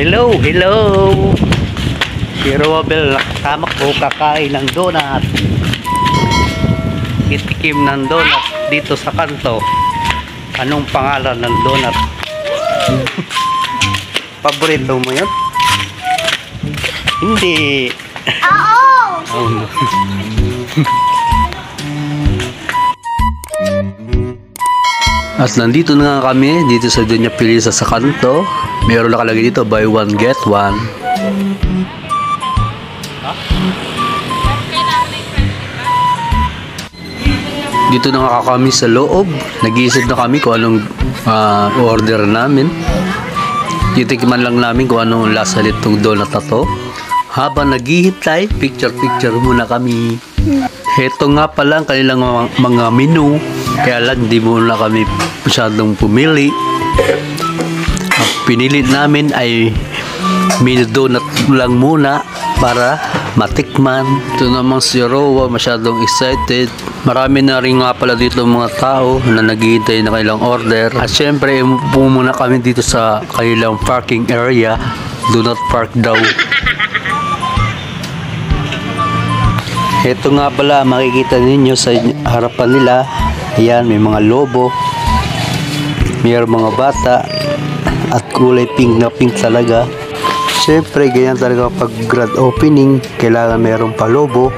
Hello, hello. Si Robel nakasama ko kakain ng donut. Itikim ng donut dito sa kanto. Anong pangalan ng donut? Paborito mo yun? Hindi. Oo. At nandito na nga kami dito sa Doña Felisa sa kanto. Meron nakalagay dito buy one get one. Dito na nga kami sa loob. Nag-iisip na kami kung anong order namin. Titikman lang namin kung anong lasa nitong donut na to. Habang naghihintay, picture muna kami. Heto nga pala ang kanilang mga menu. Kaya lang di muna kami masyadong pumili. Ang pinili namin ay mini donut lang muna para matikman. Ito namang si Rowa masyadong excited. Marami na rin nga pala dito mga tao na naghihintay na kanilang order. At syempre muna kami dito sa kanilang parking area. Do not park daw. Ito nga pala makikita ninyo sa harapan nila. Ayan, may mga lobo, may mga bata, at kulay pink na pink talaga. Siyempre, ganyan talaga pag grand opening, kailangan mayroong pa lobo.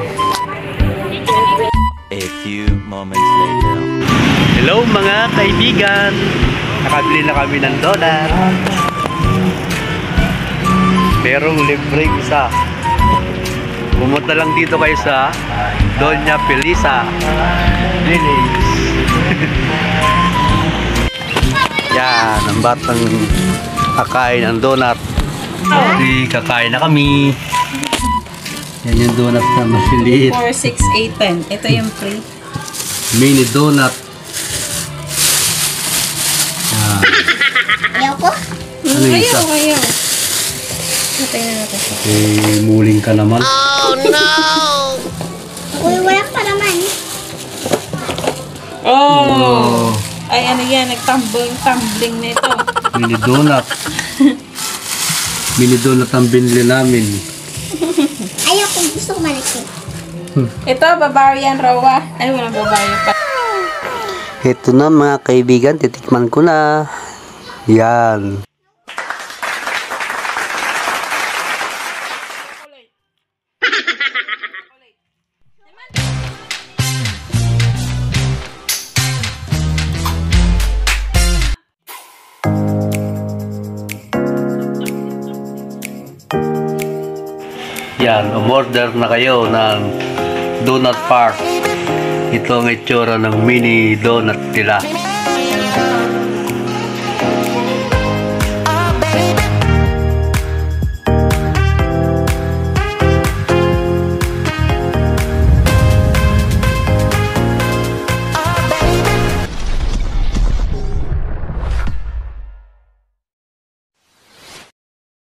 A few moments later. Hello mga kaibigan! Nakabili na kami ng donut. Merong libreng isa. Pumunta lang dito kayo sa Doña Felisa Village. Yan, ang batang kakain ng donut. Kakain na kami. Yan yung donut na masiliit. 4, 6, 8, 10. Ito yung free. Mini donut. Yan. Ayaw ko? Ano yung isa? Ayaw. Natay na natin siya. Muling ka naman. Oh no! Uy, wala pa naman. Oh! Ay, ano yan? Nagtumbling nito. Mini donut. Mini donut ang binili namin. Ayaw ko, gusto ko malikot. Ito, Bavarian Rawa. Ay, walang Bavarian pa. Ito na mga kaibigan, titikman ko na. Yan. Yan, umorder na kayo ng Donut Park. Ito ang itsura ng mini donut nila.